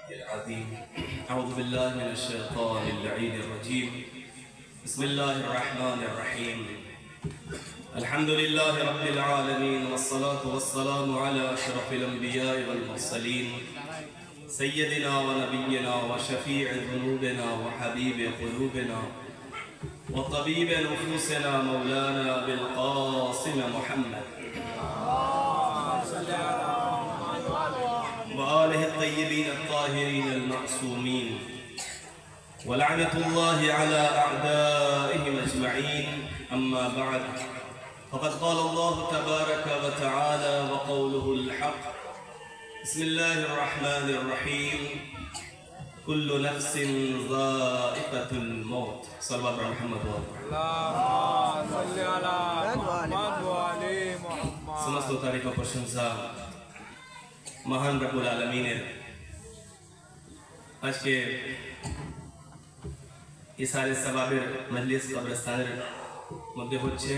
العظيم أعوذ بالله من الشيطان اللعين الرجيم بسم الله الرحمن الرحيم الحمد لله رب العالمين والصلاة والسلام على أشرف الأنبياء والمرسلين سيدنا ونبينا وشفيع ذنوبنا وحبيب قلوبنا وطبيب نفوسنا مولانا بالقاسم محمد وآله الطيبين الطاهرين المعصومين ولعنة الله على أعدائهم أجمعين أما بعد فقد قال الله تبارك وتعالى وقوله الحق بسم الله الرحمن الرحيم كل نفس ذائقة الموت صلى الله عليه محمد اللهم صل على محمد وعلى محمد समस्त तारीफ और प्रशंसा महान रब्बुल आलमीনের আজকে ইসারে সওয়াবের মজলিস কবরস্থানের মধ্যে হচ্ছে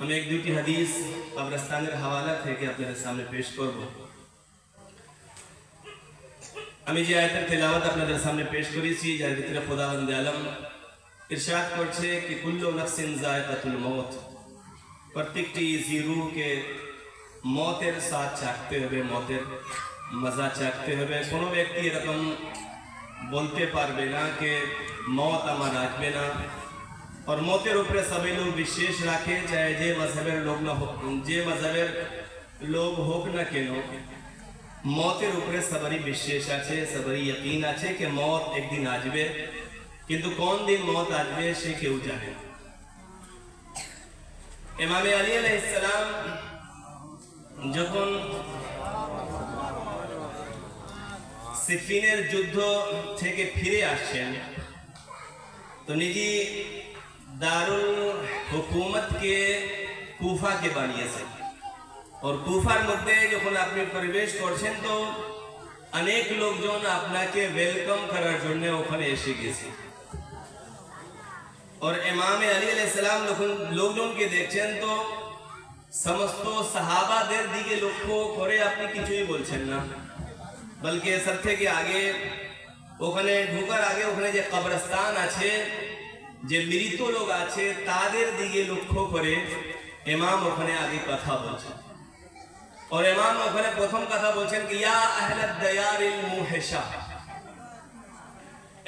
আমি এক দুটি হাদিস কবরস্থানের হাওয়ালা থেকে আপনাদের সামনে পেশ করব আমি যে আয়াতের তেলাওয়াত আপনাদের সামনে পেশ করেছি যার ভিতরে খোদাবন্দ আলম ইরশাদ করছে कि कुल्लु नफ्सिन जायकातुल मौत প্রত্যেকটি জীবকে মতের স্বাদ চাখতে হবে মতের মজা চাখতে হবে কোনো ব্যক্তি এরকম বলতে পারবে না कि मौत আমার আসবে না और মতের উপরে সবাই লোক বিশ্বাস রাখে চাहे যে মযহবের লোক না হোক যে মযহবের লোক হোক না কেন মতের উপরে সবারই বিশ্বাস আছে সবারই यकीन আছে कि मौत একদিন আসবে কিন্তু কোন দিন মত আসবে সে কেউ জানে না ইমাম আলী আলাইহিস সালাম যখন সিফিনের যুদ্ধ থেকে ফিরে আসছেন তো নিজে দারুল হুকুমত কে কুফা কে বানিয়েছেন और কুফার মধ্যে যখন আপনি প্রবেশ করছেন তো অনেক লোকজন আপনাকে ওয়েলকাম করার জন্য ওখানে এসে গেছে और इमाम अली अलैहिस सलाम লোকজনকে দেখছেন তো সমস্ত সাহাবাদের দিকে লক্ষ্য করে আপনি কিছুই বলছেন না বলকে সব থেকে আগে ওখানে ঢোকার আগে ওখানে যে কবরস্থান আছে যে মৃত লোক আছে তাদের দিকে লক্ষ্য করে ইমাম ওখানে আগে কথা বলছেন और इमाम ওখানে প্রথম কথা বলছেন कि या अहलद दयारिल मुहशा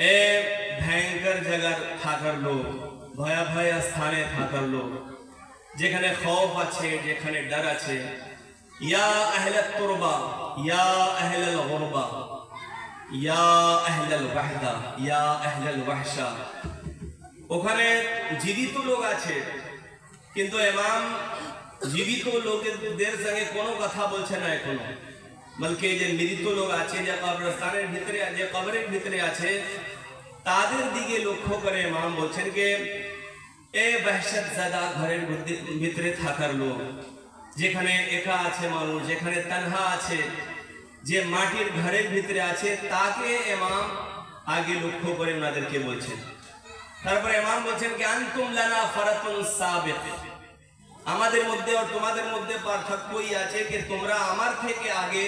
ए भयंकर जगह থাকার লোক ভয়াবহ স্থানে থাকার লোক যেখানে খৌফ আছে যেখানে ডর আছে ইয়া আহলাত তুরবা ইয়া আহলাল গুরবা ইয়া আহলাল ওয়াহদা ইয়া আহলাল ওয়াহশা ওখানে জীবিত লোক আছে কিন্তু ইমাম জীবিত লোকদের সঙ্গে কোনো কথা বলছে না এখনো বলকে যে মৃত লোক আছে যে কবরস্থানের ভিতরে যে কবরের ভিতরে আছে তাদের দিকে লক্ষ্য করে ইমাম বলছেন যে এ वहशत ज़दा ঘরের ভিতরে থাকার লোক যেখানে একা আছে মানুষ যেখানে তনহা আছে যে মাটির ঘরের ভিতরে আছে তাকে ইমাম আগে লক্ষ্য করে ওনাদেরকে বলছেন তারপর ইমাম বলছেন যে আনতুম লানা ফারাতুন সাবিক আমাদের মধ্যে আর তোমাদের মধ্যে পার্থক্যই আছে যে তোমরা আমার থেকে আগে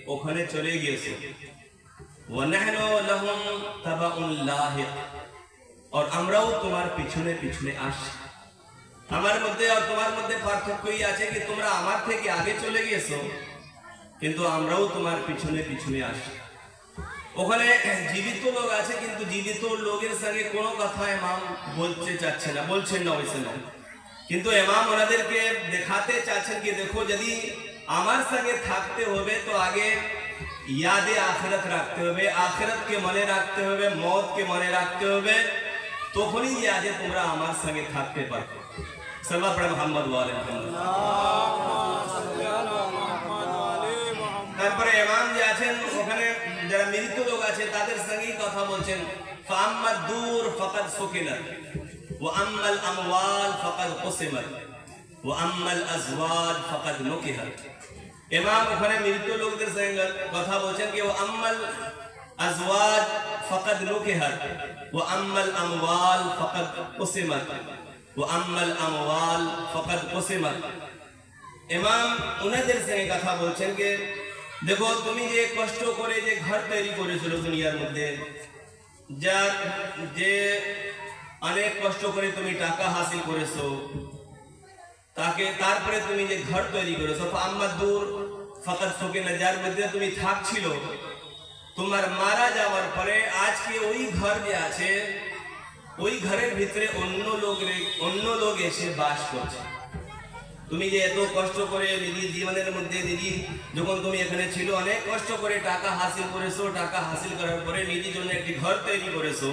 ওখানে চলে গিয়েছো ওয়া নাহনু লাহুম তাবাউন লাহিক और আমরাও তোমার পিছনে পিছনে আসছি আমার মধ্যে আর তোমার মধ্যে পার্থক্যই আছে যে তোমরা আমার থেকে আগে চলে গিয়েছো কিন্তু আমরাও তোমার পিছনে পিছনে আসছি ওখানে জীবিত লোক আছে কিন্তু জীবিত লোকের সঙ্গে কোনো কথা ইমাম বলতে চাচ্ছে না বলছেন না ওইসে না কিন্তু ইমাম ওনাদেরকে দেখাতে চাচ্ছেন कि देखो যদি আমার সঙ্গে থাকতে হবে তো আগে याद आखिरत रखते हुए आखिरत के मने रखते हुए मौत के मने रखते हुए তখনই यादे তোমরা আমার সঙ্গে থাকতে পারবে সাল্লাল্লাহু আলাইহি মুহাম্মদ ওয়া আলিহি তারপরে ইমাম যে আছেন ওখানে যারা মৃত লোক আছে তাদের সঙ্গেই কথা বলছেন ফাম্মাদ দূর ফাকাদ সুকিনাত ওয়া আম্মাল আমওয়াল ফাকাদ কুসিমাত ওয়া আম্মাল আজওয়াজ ফাকাদ নুকিহাত ইমাম ওখানে মৃত লোকদের সঙ্গে কথা বলছেন যে ও আম্মাল আজওয়াজ ফাকাদ নুকিহাত ওয়া আম্মাল আমওয়াল ফাকাদ কুসিমাত ওয়া আম্মাল আমওয়াল ফাকাদ কুসিমাত ইমাম ওনাদের সঙ্গে কথা বলছেন যে দেখো তুমি যে কষ্ট করে যে ঘর তৈরি করেছিল দুনিয়ার মধ্যে, যার যে অনেক কষ্ট করে তুমি টাকা হাসিল করেছো, তারপরে তুমি যে ঘর তৈরি করেছো, ফাম্মাদুর ফাকাদ সুকিনা, যার মধ্যে তুমি থাকছিল, তোমার মারা যাওয়ার পরে আজকে ওই ঘর যে আছে, ওই ঘরের ভিতরে অন্য লোক এসে বাস করছে। তুমি যে এত কষ্ট করে নিজের জীবনের মধ্যে যখন তুমি এখানে ছিল অনেক কষ্ট করে টাকা হাসিল করেছো, টাকা হাসিল করার পরে নিজের জন্য একটি ঘর তৈরি করেছো,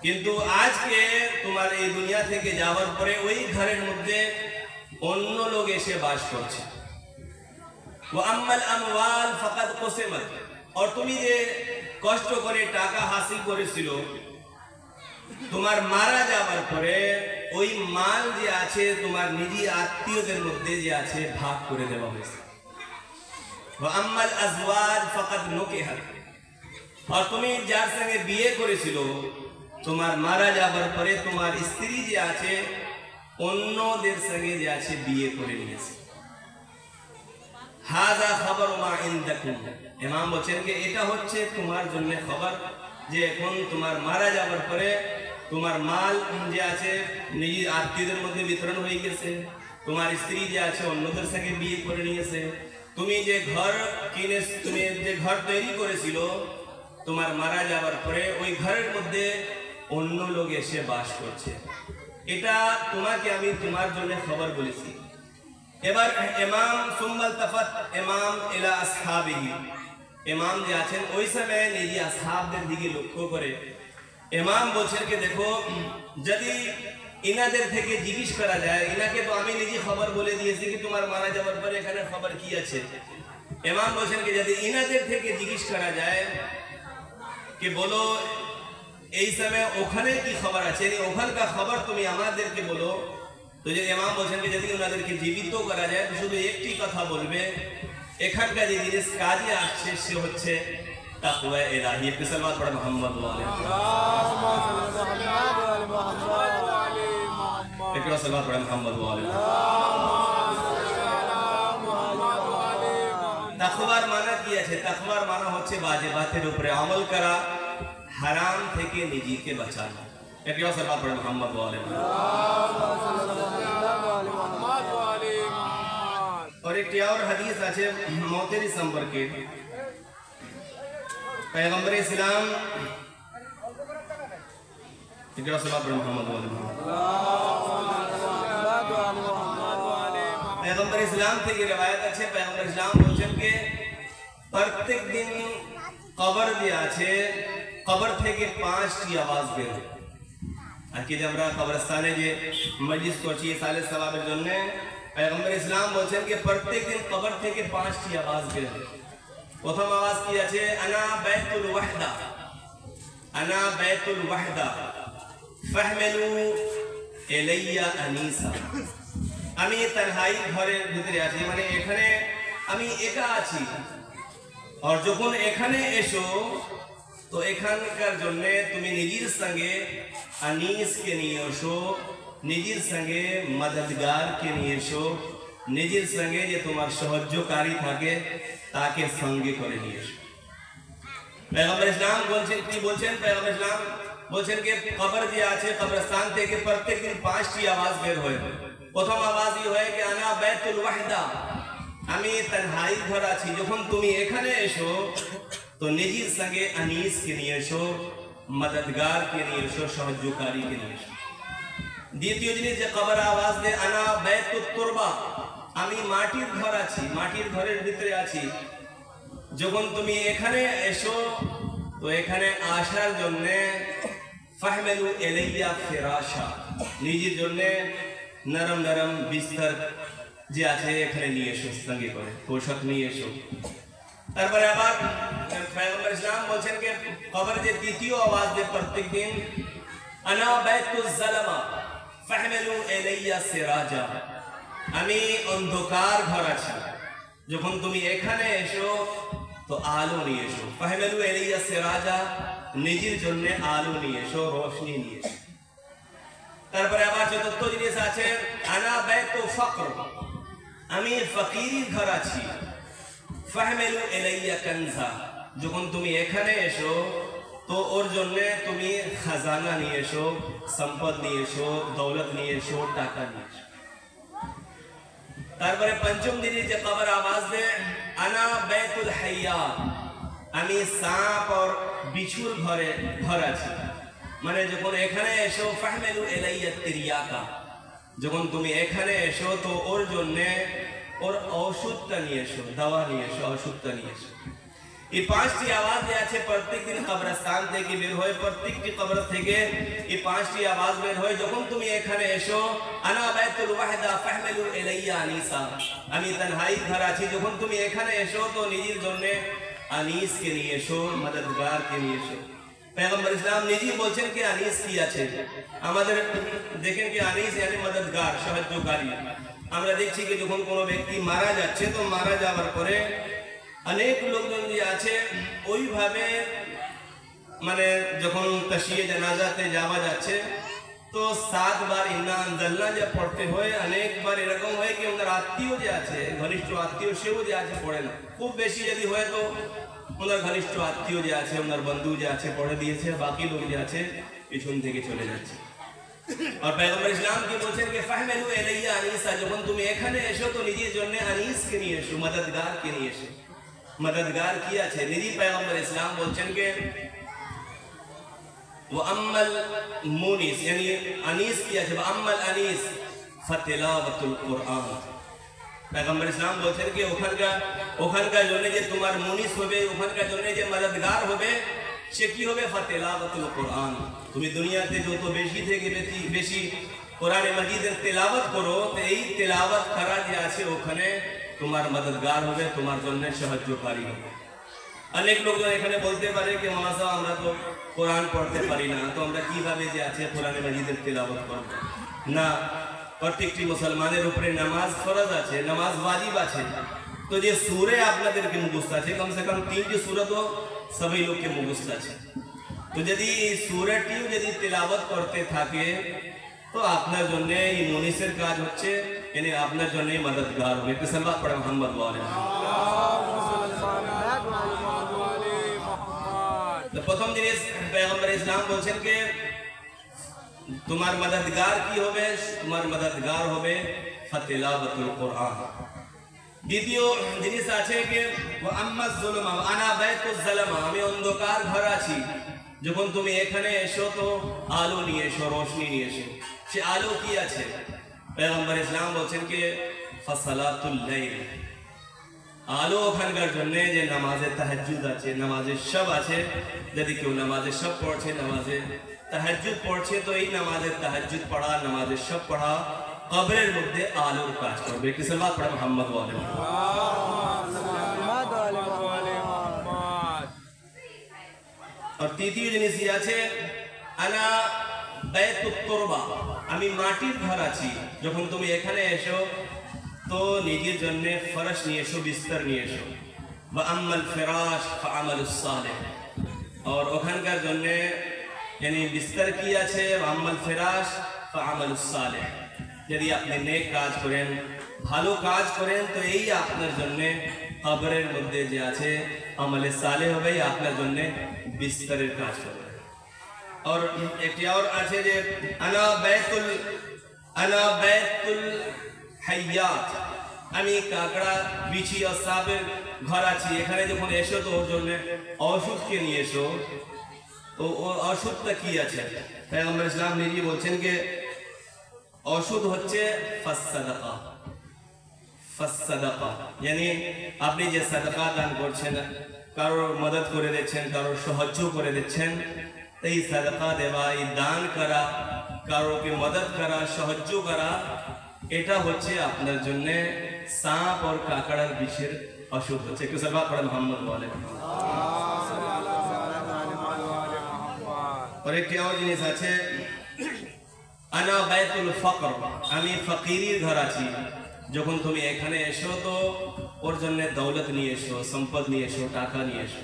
কিন্তু আজকে তোমার এই দুনিয়া থেকে যাওয়ার পরে ওই ঘরের মধ্যে অন্য লোক এসে বাস করছে। ওয়া আম্মাল আমওয়াল ফাকাদ কুসিমাত, আর তুমি যে কষ্ট করে টাকা হাসিল করেছিল, তোমার মারা যাওয়ার পরে ওই মাল যে আছে তোমার নিজের আত্মীয়দের মধ্যে যে আছে ভাগ করে দেওয়া হয়েছে। ওয়া আম্মাল আজওয়াজ ফাকাদ নুকিহাত, আর তুমি যার সঙ্গে বিয়ে করেছিল, তোমার মারা যাওয়ার পরে তোমার স্ত্রী যে আছে অন্যদের সঙ্গে যে আছে বিয়ে করে নিয়েছে। হাযা খাবারু মা ইনদাকুম, ইমাম বলেন যে এটা হচ্ছে তোমার জন্য খবর, যে এখন তোমার মারা যাওয়ার পরে তোমার মাল যে আছে নিজের আত্মীয়দের মধ্যে বিতরণ হয়ে গেছে, তোমার স্ত্রী যে আছে অন্যদের সঙ্গে বিয়ে করে নিয়েছে, তুমি যে ঘর তৈরি করেছিল, তোমার মারা যাওয়ার পরে ওই ঘরের মধ্যে অন্য লোক এসে বাস করছে। এটা তোমাকে আমি তোমার জন্য খবর বলেছি। এবার ইমাম সুম্মাল তাফাত ইমাম ইলা আসহাবিহি, ইমাম যে আছেন ওই সময় নিজে আসহাবদের দিকে লক্ষ্য করে ইমাম বলছেন যে দেখো, যদি ইনাদের থেকে জিজ্ঞেস করা যায়, ইনাকে তো আমি নিজে খবর বলে দিয়েছি কি তোমার মারা যাওয়ার পরে এখানে খবর কি আছে। ইমাম বলছেন কি যদি ইনাদের থেকে জিজ্ঞেস করা যায় कि बोलो এই সময় ওখানে কি খবর আছে, ওখানকার খবর তুমি আমাদেরকে বলো, তো যে ইমাম বলছেন যে যদি ওনাদেরকে জীবিত করা যায় তো শুধু একটি কথা বলবে, এখানকার যে জিনিস কাজে আসছে সে হচ্ছে তাকওয়া ইলাহি। একটু সালাত পড়ে মুহাম্মদ ওয়া আলি মুহাম্মদ, একটু সালাত পড়ে মুহাম্মদ ওয়া আলি। তাকওয়ার মানা কি আছে? তাকওয়ার মানা হচ্ছে ওয়াজিবাতের উপরে আমল করা, হারাম থেকে নিজেকে বাঁচানো। একটু সালাত পড়ে মুহাম্মদ ওয়া আলি মুহাম্মদ। और एक और हदीस আছে মতের সম্পর্কে, पैगंबर इस्लाम इकरा सलात पर मोहम्मद वाले पैगंबर इस्लाम থেকে riwayat আছে, पैगंबर इस्लाम বলেন যে প্রত্যেক দিন কবর দিয়ে আছে, কবর থেকে 5টি আওয়াজ বের হয়। আর কি আমরা কবরস্থানে যে মজলিস করছি সালে সওয়াবের জন্য, पैगंबर इस्लाम বলেন যে প্রত্যেক দিন কবর থেকে 5টি আওয়াজ বের হয়। প্রথম আওয়াজ কি আছে? আনা বাইতুল ওয়াহদা, আনা বাইতুল ওয়াহদা ফাহমিলু ইলাইয়া আনিসা, আমি তনহাই ঘরের ভিতরে আছি, মানে এখানে আমি একা আছি, আর যখন এখানে এসো তো এখানকার জন্য তুমি নিজের সঙ্গে আনিসকে নিয়ে এসো, নিজের সঙ্গে মদদগারকে নিয়ে এসো, নিজের সঙ্গে যে তোমার সাহায্যকারী থাকে তাকে সঙ্গে করে নিয়ে এসো। पैगंबर इस्लाम বলছেন কি বলছেন? पैगंबर इस्लाम বলছেন যে কবর যে আছে কবরস্থান থেকে প্রত্যেক দিন 5টি আওয়াজ বের হয়। প্রথম আওয়াজ এই হয় যে আনা বাইতুল ওয়াহদা, আমি তনহাই ঘর আছি, যখন তুমি এখানে এসো তো নিজের সঙ্গে আনিসকে নিয়ে এসো, মদদগারকে নিয়ে এসো, সাহায্যকারীকে নিয়ে এসো। দ্বিতীয় জিনিস যে কবর আওয়াজ দেয় আনা বাইতুত তুরবা, আমি মাটির ঘর আছি, মাটির ঘরের ভিতরে আছি, যখন তুমি এখানে এসো তো এখানে আসার জন্য ফাহমিলু ইলাইয়া ফিরাশা, নিজের জন্য নরম নরম বিস্তর যে আছে এখানে নিয়ে এসো, সঙ্গে করে পোশাক নিয়ে এসো। তারপরে আবার पैगंबर इस्लाम বলেন যে কবর যে দ্বিতীয় আওয়াজ দেয় প্রত্যেক দিন আনা বাইতুজ জালামা ফাহমিলু ইলাইয়া সিরাজা, আমি অন্ধকার ঘর আছি, যখন তুমি এখানে এসো তো আলো নিয়ে এসো, ফাহমিলু ইলাইয়া সিরাজা, নিজের জন্য আলো নিয়ে এসো, রোশনি নিয়ে এসো। তারপরে আবার চতুর্থ জিনিস আছে আনা বাইতু ফকর, আমি ফকির ঘর আছি, ফাহমিলু ইলাইয়া কানজা, যখন তুমি এখানে এসো তো ওর জন্য তুমি খাজানা নিয়ে এসো, সম্পদ নিয়ে এসো, দৌলত নিয়ে এসো, টাকা নিয়ে এসো। তারপরে পঞ্চম দিনে যে কবর আওয়াজ দে, আনা বাইতুল হাইয়াত, আমি সাপ আর বিছুর ঘর আছি। মানে যখন এখানে এসো ফাহমিলু ইলাইয়া তিরিয়াকা, যখন তুমি এখানে এসো তো ওর জন্য ওর ওষুধটা নিয়ে এসো, দাওয়া নিয়ে এসো, ওষুধটা নিয়ে এসো। এই পাঁচটি আওয়াজ আছে প্রত্যেক দিন কবরস্থান থেকে বের হয়, প্রত্যেকটি কবর থেকে এই পাঁচটি আওয়াজ বের হয়। যখন তুমি এখানে এসো, আনা বাইতুল ওয়াহদা ফাহমিলু ইলাইয়া আনিসা, আমি তানহাই ঘর আছি, যখন তুমি এখানে এসো তো নিজের জন্য আনিস কে নিয়ে এসো, মদদগার কে নিয়ে এসো। पैगंबर इस्लाम নিজেই বলছেন কি আনিস কি আছে। আমাদের দেখেন কি আনিস মানে মদদগার, সাহায্যকারী। আমরা দেখছি কি যখন কোনো ব্যক্তি মারা যাচ্ছে তো মারা যাওয়ার পরে অনেক লোকজন যে আছে ওইভাবে মানে যখন তাশিয়ে জানাজাতে যাওয়া যাচ্ছে তো 7 বার ইন্না আনজালনা যে পড়তে হয়। অনেকবার এরকম হয় কি ওনার আত্মীয় যে আছে, ঘনিষ্ঠ আত্মীয় সেও যে আছে পড়ে না। খুব বেশি যদি হয় তো ওনার ঘনিষ্ঠ আত্মীয় যে আছে, ওনার বন্ধু যে আছে পড়ে দিয়েছে, বাকি লোক যে আছে পিছন থেকে চলে যাচ্ছে। আর পয়গম্বর ইসলাম কি বলছেন কি ফাহমিলু ইলাইয়া আনিসা, যখন তুমি এখানে এসো তো নিজের জন্য আনিস কে নিয়ে এসো, মদদগার কে নিয়ে এসো। মদদগার কি আছে? নিজেই পয়গম্বর ইসলাম বলছেন কি ওয়া আম্মাল মুনিস, yani আনিস কি আছে, ওয়া আম্মাল আনিস ফাতিলাওয়াতুল কুরআন। পয়গম্বর ইসলাম বলছেন কি ওখানকার জন্য যে তোমার মুনিস হবে, ওখানকার জন্য যে মদদগার হবে সে কি হবে, ফাতিলাওয়াতুল কুরআন। তুমি দুনিয়াতে যত বেশি থেকে বেশি কোরআনে মাজিদের তেলাওয়াত করো তো এই তেলাওয়াত করা যে আছে ওখানে তোমার মদদগার হবে, তোমার জন্য সাহায্যকারী হবে। অনেক লোকজন এখানে বলতে পারে কি মামা সাহেব আমরা তো কোরআন পড়তে পারি না, তো আমরা কিভাবে যে আছে কোরআনে মাজিদের তেলাওয়াত করব? না, প্রত্যেকটি মুসলমানের উপরে নামাজ ফরজ আছে, নামাজ ওয়াজিব আছে। তো যে সূরা আপনাদেরকে মুখস্থ আছে, কমসে কম 3টি সূরা তো সবাই লোককে মুখস্থ আছে। তো যদি এই সূরাটিও যদি তেলাওয়াত করতে থাকে তো আপনার জন্য এই মুনিসের কাজ হচ্ছে, yani আপনার জন্য মদদগার হবে। একটু সাল্লাল্লাহু আলাইহি মুহাম্মদ ওয়া আলিহি। তো প্রথম জিনিস পয়গম্বর ইসলাম বলছেন যে তোমার মদদগার কি হবে, তোমার মদদগার হবে ফাতিলাওয়াতুল কুরআন। দ্বিতীয় জিনিস আছে যে ওয়া আম্মাজ যুলমা আনা বাইতুজ যালামা, আমি অন্ধকার ঘর আছি। যখন তুমি এখানে এসো তো আলো নিয়ে এসো, রোশনি নিয়ে এসো। সে আলো কি আছে? পয়গম্বর ইসলাম বলছেন যে ফাসালাতুল লাইল, আলো ওখানকার জন্য যে নামাজে তাহাজ্জুদ আছে, নামাজে শব আছে। যদি কেউ নামাজে শব পড়ছে, নামাজে তাহাজ্জুদ পড়ছে তো এই নামাজে তাহাজ্জুদ পড়া, নামাজে শব পড়া কবরের মধ্যে আলোর কাজ করবে। কি সাল্লাল্লাহু আলাইহি মুহাম্মদ ওয়া আলিহি। আর তৃতীয় জিনিস আছে আনা বাইতুত তুরবা, আমি মাটির ঘর আছি। যখন তুমি এখানে এসো তো নিজের জন্য ফরশ নিয়ে এসো, বিস্তর নিয়ে এসো। ওয়া আম্মাল ফিরাশ ফাআমালুস সালিহ, আর ওখানকার জন্য yani বিস্তর কি আছে, ওয়া আম্মাল ফিরাশ ফাআমালুস সালিহ, যদি আপনি নেক কাজ করেন, ভালো কাজ করেন তো এই আপনার জন্য কবরের মধ্যে যে আছে আমলে সালেহ হবে, আপনার জন্য বিস্তরের কাজ করবে। আর একটি আর আছে যে আনা বাইতুল হাইয়াত, আমি কাকড়া বিছি আর সাপের ঘর আছি। এখানে যখন এসো তো ওর জন্য ওষুধকে নিয়ে এসো। তো ওষুধটা কি আছে? পয়গম্বর ইসলাম নিজে বলছেন যে ওষুধ হচ্ছে ফাসসাদাকা। ফাসসাদাকা yani আপনি যে সাদাকা দান করছেন, কারোর মদদ করে দিচ্ছেন, কারোর সাহায্য করে দিচ্ছেন, এই সাদাকা দেওয়া, এই দান করা, কারোকে মদদ করা, সাহায্য করা, এটা হচ্ছে আপনার জন্য সাপ আর কাকড়ার বিষের ওষুধ হচ্ছে। একটু সাল্লাল্লাহু আলাইহি মুহাম্মদ ওয়া আলিহি। আর একটি আর জিনিস আছে আনা বাইতুল ফকর, আমি ফকিরের ঘর আছি। যখন তুমি এখানে এসো তো ওর জন্য দৌলত নিয়ে এসো, সম্পদ নিয়ে এসো, টাকা নিয়ে এসো।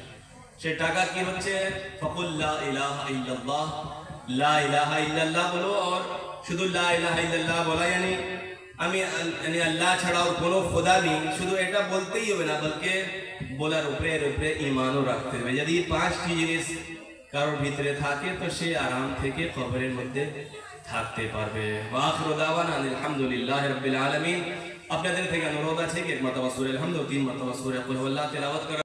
সে টাকা কি হচ্ছে ফাকুল লা ইলাহা ইল্লাল্লাহ, লা ইলাহা ইল্লাল্লাহ বলো। আর শুধু লা ইলাহা ইল্লাল্লাহ বলা yani আমি আল্লাহ ছাড়া আর কোনো খোদা নেই, শুধু এটা বলতেই হবে না, বলকে বলার উপরে ঈমানও রাখতে হবে। যদি পাঁচটি জিনিস কারোর ভিতরে থাকে তো সে আরাম থেকে কবরের মধ্যে থাকতে পারবে। ওয়া আখিরু দাওয়ানা আলহামদুলিল্লাহি রাব্বিল আলামিন। আপনাদের থেকে অনুরোধ আছে কি এক মারতবা সূরা আল হামদ ও 3 মারতবা সূরা কুল হুয়াল্লাহ তেলাওয়াত করা।